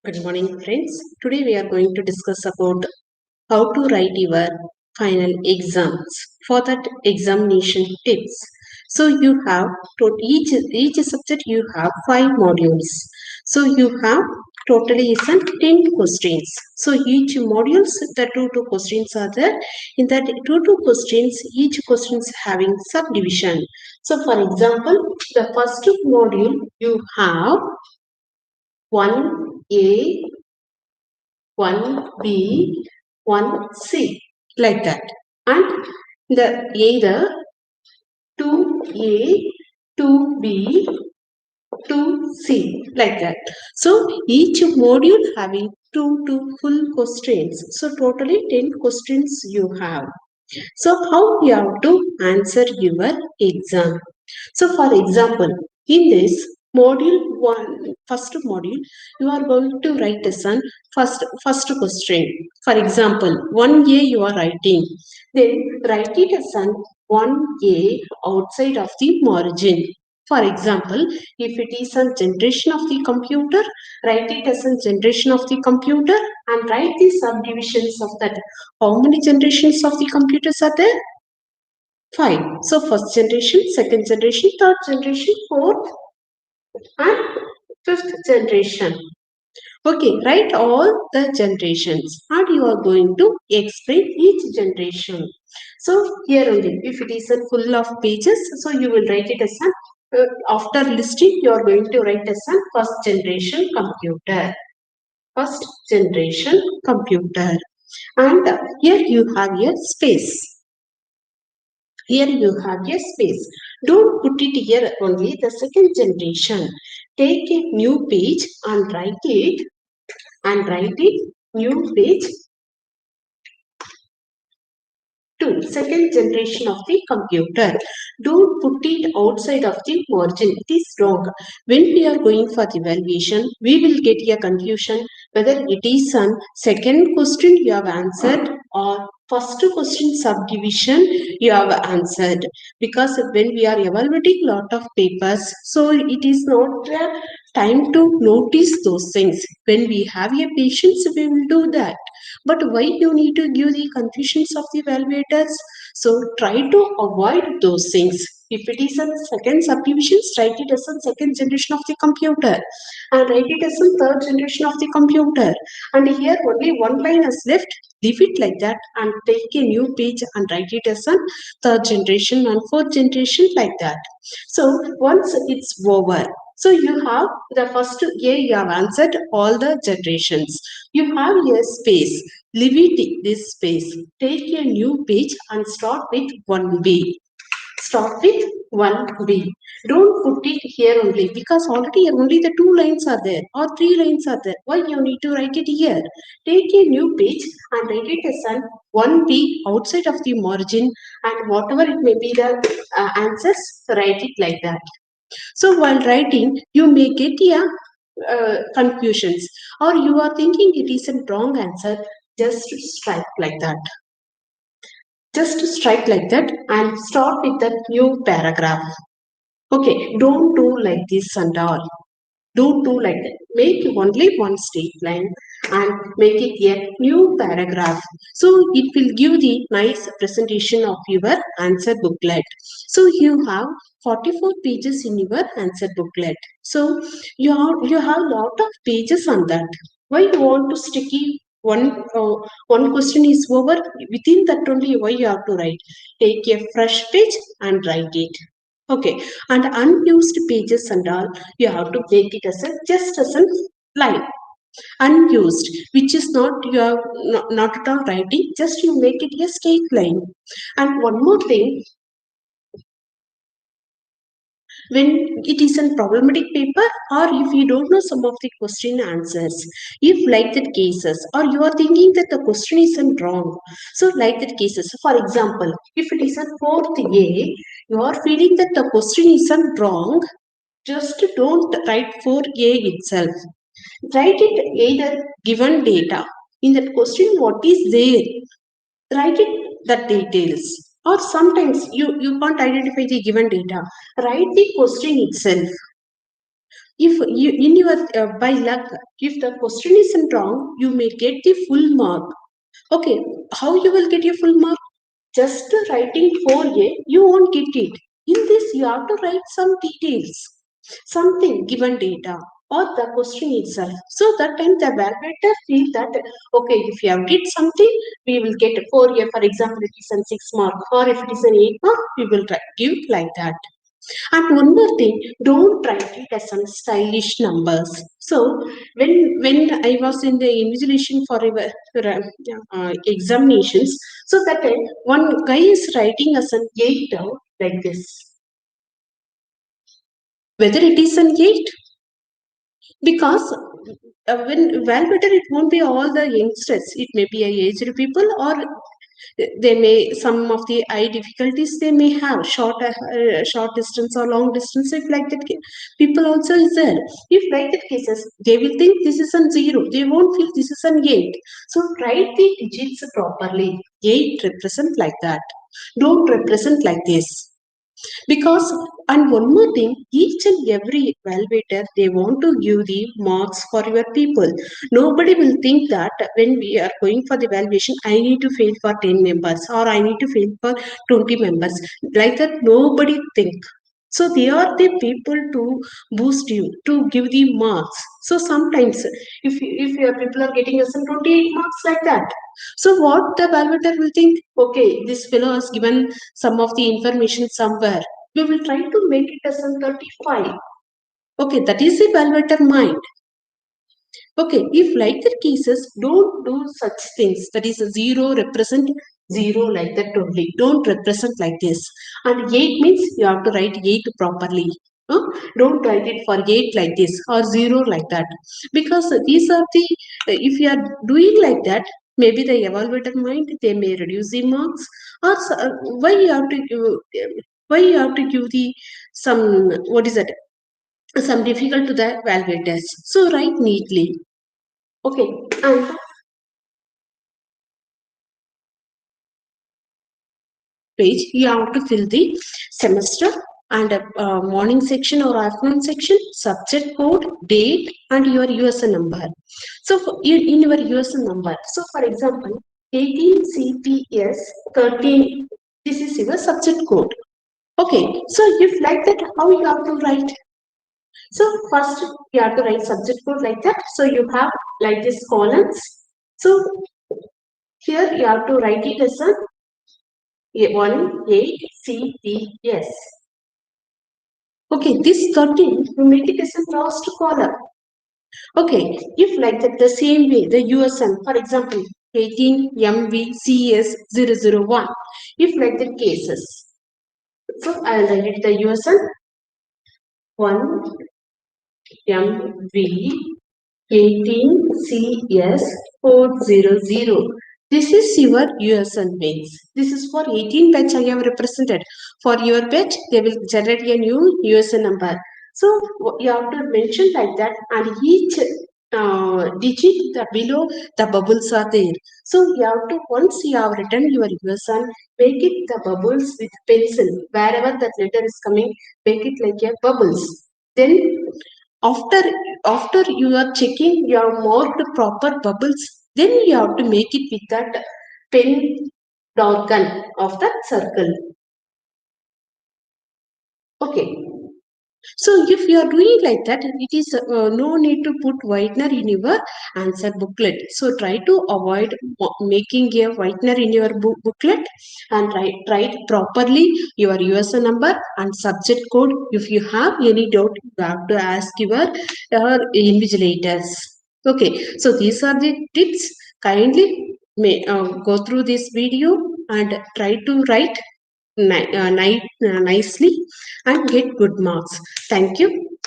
Good morning, friends. Today we are going to discuss about how to write your final exams. For that, examination tips. So you have to each subject you have 5 modules. So you have totally is 10 questions. So each modules the two questions are there. In that two questions, each questions having subdivision. So for example, the first module you have 1A, 1B, 1C, like that. And the either 2A, 2B, 2C, like that. So each module having two full questions. So totally 10 questions you have. So how you have to answer your exam? So for example, in this module one, first module, you are going to write as an first question. For example, 1A you are writing. Then write it as an 1A outside of the margin. For example, if it is a generation of the computer, write it as a generation of the computer and write the subdivisions of that. How many generations of the computers are there? 5. So first generation, second generation, third generation, fourth and fifth generation. Okay, write all the generations and you are going to explain each generation. So here only, if it is a full of pages, so you will write it as a, after listing, you are going to write as a first generation computer. First generation computer. And here you have a space. Here you have a space. Don't put it here only the second generation. Take a new page and write it new page to second generation of the computer. Don't put it outside of the margin. It is wrong. When we are going for the evaluation, we will get a confusion whether it is on second question you have answered or first question subdivision you have answered. Because when we are evaluating lot of papers, so it is not time to notice those things. When we have a patience, we will do that. But why you need to give the confusions of the evaluators? So try to avoid those things. If it is a second subdivision, write it as a second generation of the computer and write it as a third generation of the computer. And here only one line is left. Leave it like that and take a new page and write it as a third generation and fourth generation like that. So once it's over, so you have the first A, you have answered all the generations. You have a space. Leave it this space. Take a new page and start with 1B. Start with 1B. Don't put it here only because already only the 2 lines are there or 3 lines are there. Why you need to write it here? Take a new page and write it as an 1B outside of the margin and whatever it may be the answers, write it like that. So while writing, you may get a confusions or you are thinking it is a wrong answer, just strike like that. Just strike like that and start with the new paragraph. Okay, don't do like this and all. Don't do like that. Make only one straight line and make it a new paragraph. So it will give the nice presentation of your answer booklet. So you have 44 pages in your answer booklet. So you have lot of pages on that. Why you want to sticky one question is over within that only why you have to write. Take a fresh page and write it. Okay, and unused pages and all, you have to make it as a just as a line. Unused, which is not you are not at all writing, just you make it a straight line. And one more thing, when it is a problematic paper or if you don't know some of the question answers, if like that cases or you are thinking that the question isn't wrong, so like that cases, for example, if it is a fourth A, you are feeling that the question isn't wrong, just don't write for A itself. Write it either given data. In that question, what is there? Write it the details. Or sometimes you can't identify the given data. Write the question itself. If you in your by luck, if the question isn't wrong, you may get the full mark. Okay, how you will get your full mark? Just writing 4A, you won't get it. In this, you have to write some details, something given data or the question itself. So that time the evaluator feel that okay, if you have did something, we will get a 4A. For example, it is a 6 mark, or if it is an 8 mark, we will give like that. And one more thing, don't write it as some stylish numbers. So when I was in the invigilation for examinations, so that one guy is writing as an 8 down like this. Whether it is an 8, because when well better it won't be all the youngsters, it may be a aged people, or they may some of the eye difficulties they may have, short distance or long distance. If like that people also is there, if like that cases, they will think this is an 0, they won't feel this is an 8. So write the digits properly. 8 represent like that, don't represent like this. Because, and one more thing, each and every evaluator, they want to give the marks for your people. Nobody will think that when we are going for the evaluation, I need to fail for 10 members or I need to fail for 20 members. Like that, nobody think. So they are the people to boost you, to give the marks. So sometimes, if your people are getting us 28 marks like that, so what the evaluator will think? Okay, this fellow has given some of the information somewhere. We will try to make it as a 35. Okay, that is the evaluator mind. Okay, if like that cases, don't do such things. That is a 0 represent 0 like that only. Don't represent like this. And 8 means you have to write 8 properly. Huh? Don't write it for 8 like this or 0 like that. Because these are the, if you are doing like that, maybe the evaluator mind, they may reduce the marks. Or why you have to why you have to give the some, what is that, some difficult to the evaluators. So write neatly. Okay, and page you have to fill the semester and morning section or afternoon section, subject code, date, and your USN number. So in your USN number, so for example, 18 CPS 13, this is your subject code. Okay, so if like that, how you have to write? So first you have to write subject code like that. So you have like this columns. So here you have to write it as a 1 8 CPS. Okay, this 13, you make it as a last column. Okay, if like that, the same way, the USN, for example, 18 MVCS 001, if like the cases. So I will write it the USN 1 MV 18CS 400. This is your USN base. This is for 18 batch I have represented. For your batch, they will generate a new USN number. So you have to mention like that, and each digit below the bubbles are there. So you have to, once you have written your USN, make it the bubbles with pencil. Wherever that letter is coming, make it like a bubbles. Then after after you are checking your marked proper bubbles, then you have to make it with that pen darken of that circle. Okay, so if you are doing like that, it is no need to put whitener in your answer booklet. So try to avoid making a whitener in your booklet, and write properly your USN number and subject code. If you have any doubt, you have to ask your invigilators. Okay, so these are the tips. Kindly go through this video and try to write nicely and get good marks. Thank you.